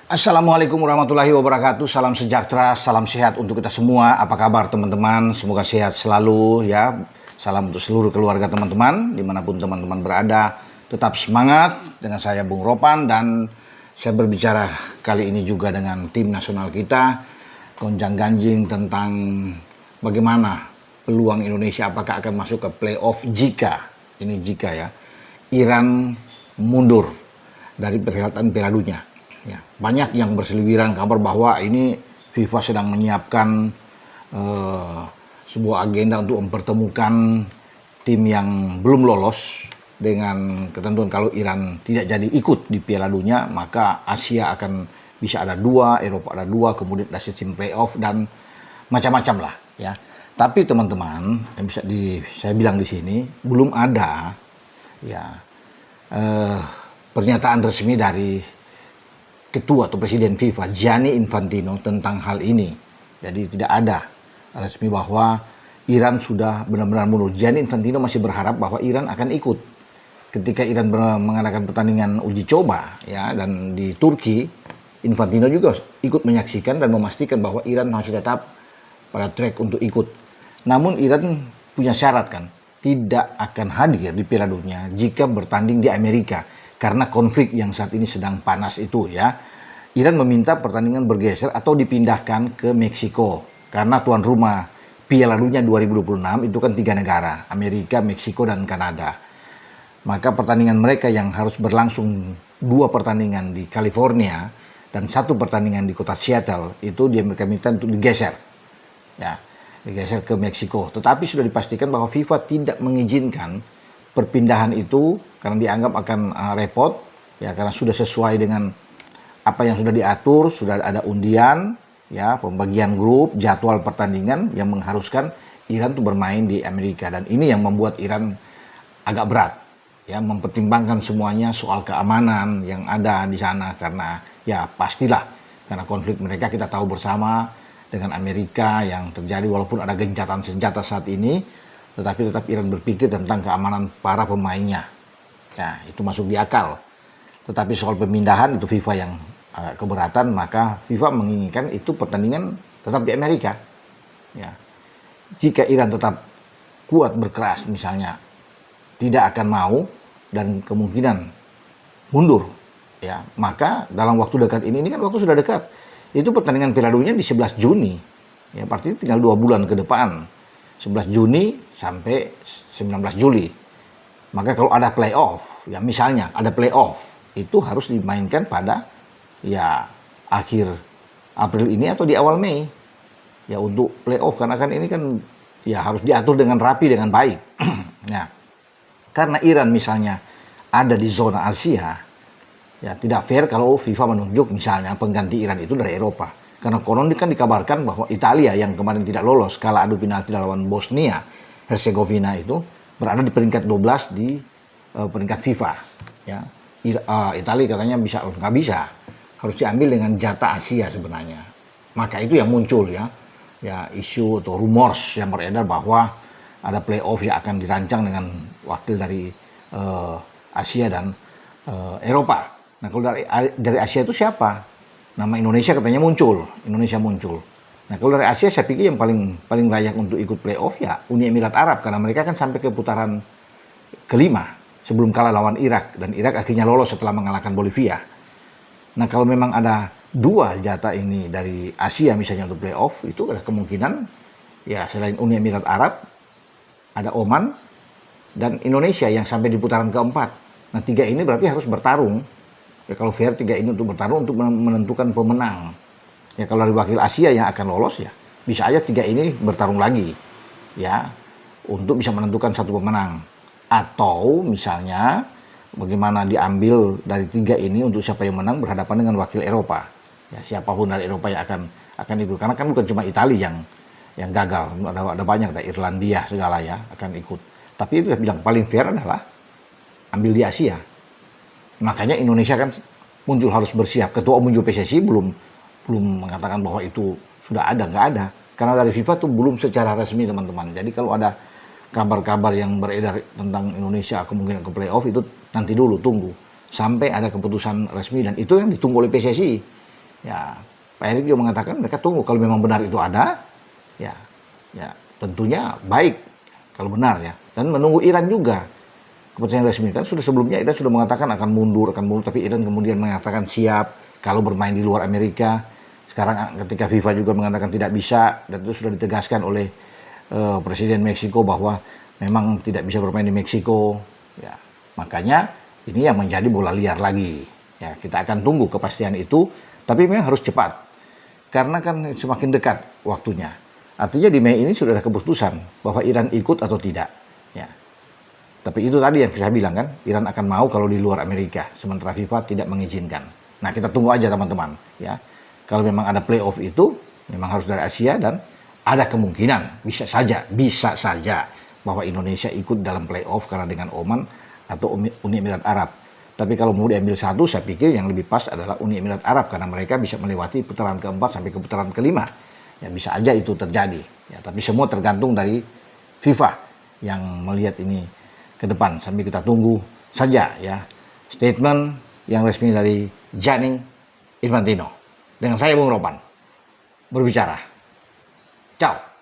Assalamualaikum warahmatullahi wabarakatuh. Salam sejahtera, salam sehat untuk kita semua. Apa kabar teman-teman? Semoga sehat selalu ya. Salam untuk seluruh keluarga teman-teman, dimanapun teman-teman berada. Tetap semangat dengan saya Bung Ropan, dan saya berbicara kali ini juga dengan tim nasional kita. Gonjang-ganjing tentang bagaimana peluang Indonesia, apakah akan masuk ke playoff jika ya, Iran mundur dari perhelatan Piala Dunia. Ya, banyak yang berseliweran kabar bahwa ini FIFA sedang menyiapkan sebuah agenda untuk mempertemukan tim yang belum lolos dengan ketentuan kalau Iran tidak jadi ikut di Piala Dunia, maka Asia akan bisa ada dua, Eropa ada dua, kemudian ada sistem playoff dan macam-macam lah ya. Tapi teman-teman, yang bisa saya bilang di sini belum ada ya pernyataan resmi dari Ketua atau Presiden FIFA Gianni Infantino tentang hal ini. Jadi tidak ada resmi bahwa Iran sudah benar-benar mundur. Gianni Infantino masih berharap bahwa Iran akan ikut. Ketika Iran mengadakan pertandingan uji coba ya, dan di Turki, Infantino juga ikut menyaksikan dan memastikan bahwa Iran masih tetap pada track untuk ikut. Namun Iran punya syarat kan, tidak akan hadir di Piala Dunia jika bertanding di Amerika. Karena konflik yang saat ini sedang panas itu ya. Iran meminta pertandingan bergeser atau dipindahkan ke Meksiko. Karena tuan rumah Piala Dunia 2026 itu kan 3 negara, Amerika, Meksiko, dan Kanada. Maka pertandingan mereka yang harus berlangsung 2 pertandingan di California dan 1 pertandingan di kota Seattle itu mereka minta untuk digeser. Ya, digeser ke Meksiko. Tetapi sudah dipastikan bahwa FIFA tidak mengizinkan perpindahan itu karena dianggap akan repot ya, karena sudah sesuai dengan apa yang sudah diatur, sudah ada undian ya, pembagian grup, jadwal pertandingan yang mengharuskan Iran tuh bermain di Amerika, dan ini yang membuat Iran agak berat ya, mempertimbangkan semuanya soal keamanan yang ada di sana, karena ya pastilah karena konflik mereka kita tahu bersama dengan Amerika yang terjadi, walaupun ada gencatan senjata saat ini, tetapi tetap Iran berpikir tentang keamanan para pemainnya. Ya, itu masuk di akal. Tetapi soal pemindahan itu FIFA yang keberatan, maka FIFA menginginkan itu pertandingan tetap di Amerika. Ya. Jika Iran tetap kuat berkeras misalnya tidak akan mau dan kemungkinan mundur, ya, maka dalam waktu dekat ini kan waktu sudah dekat. Itu pertandingan Piala Dunia di 11 Juni. Ya, artinya tinggal 2 bulan ke depan. 11 Juni sampai 19 Juli. Maka kalau ada playoff, ya misalnya ada playoff, itu harus dimainkan pada ya akhir April ini atau di awal Mei. Ya untuk playoff, karena kan ini kan ya harus diatur dengan rapi, dengan baik. Nah, karena Iran misalnya ada di zona Asia, ya tidak fair kalau FIFA menunjuk misalnya pengganti Iran itu dari Eropa. Karena konon kan dikabarkan bahwa Italia yang kemarin tidak lolos kala adu penalti lawan Bosnia Herzegovina itu berada di peringkat 12 di peringkat FIFA. Ya, Italia katanya bisa, nggak bisa, harus diambil dengan jatah Asia sebenarnya. Maka itu yang muncul ya isu atau rumors yang beredar bahwa ada playoff yang akan dirancang dengan wakil dari Asia dan Eropa. Nah, kalau dari Asia itu siapa? Nama Indonesia katanya muncul. Nah, kalau dari Asia saya pikir yang paling layak untuk ikut playoff ya Uni Emirat Arab, karena mereka kan sampai ke putaran kelima sebelum kalah lawan Irak, dan Irak akhirnya lolos setelah mengalahkan Bolivia. Nah, kalau memang ada 2 jatah ini dari Asia misalnya untuk playoff, itu ada kemungkinan ya selain Uni Emirat Arab ada Oman dan Indonesia yang sampai di putaran keempat. Nah, 3 ini berarti harus bertarung. Ya kalau fair 3 ini untuk bertarung untuk menentukan pemenang. Ya kalau dari wakil Asia yang akan lolos ya bisa aja 3 ini bertarung lagi ya untuk bisa menentukan satu pemenang. Atau misalnya bagaimana diambil dari 3 ini untuk siapa yang menang berhadapan dengan wakil Eropa. Ya siapapun dari Eropa yang akan ikut. Karena kan bukan cuma Italia yang gagal, ada banyak, ada Irlandia segala ya akan ikut. Tapi itu saya bilang paling fair adalah ambil di Asia. Makanya Indonesia kan muncul harus bersiap. Ketua Umum PSSI belum mengatakan bahwa itu sudah ada, nggak ada. Karena dari FIFA tuh belum secara resmi teman-teman. Jadi kalau ada kabar-kabar yang beredar tentang Indonesia kemungkinan ke playoff itu nanti dulu tunggu sampai ada keputusan resmi, dan itu yang ditunggu oleh PSSI. Ya, Pak Erick juga mengatakan mereka tunggu kalau memang benar itu ada, ya, ya tentunya baik kalau benar ya. Dan menunggu Iran juga. Keputusan resmi kan sudah sebelumnya Iran sudah mengatakan akan mundur, tapi Iran kemudian mengatakan siap kalau bermain di luar Amerika. Sekarang ketika FIFA juga mengatakan tidak bisa, dan itu sudah ditegaskan oleh Presiden Meksiko bahwa memang tidak bisa bermain di Meksiko. Ya, makanya ini yang menjadi bola liar lagi. Ya, kita akan tunggu kepastian itu, tapi memang harus cepat. Karena kan semakin dekat waktunya. Artinya di Mei ini sudah ada keputusan bahwa Iran ikut atau tidak. Ya. Tapi itu tadi yang saya bilang kan, Iran akan mau kalau di luar Amerika, sementara FIFA tidak mengizinkan. Nah, kita tunggu aja teman-teman, ya. Kalau memang ada playoff itu, memang harus dari Asia dan ada kemungkinan, bisa saja bahwa Indonesia ikut dalam playoff karena dengan Oman atau Uni Emirat Arab. Tapi kalau mau diambil satu, saya pikir yang lebih pas adalah Uni Emirat Arab karena mereka bisa melewati putaran keempat sampai ke putaran kelima. Ya bisa aja itu terjadi. Ya, tapi semua tergantung dari FIFA yang melihat ini ke depan. Sambil kita tunggu saja ya statement yang resmi dari Gianni Infantino. Dengan saya Bung Ropan berbicara. Ciao.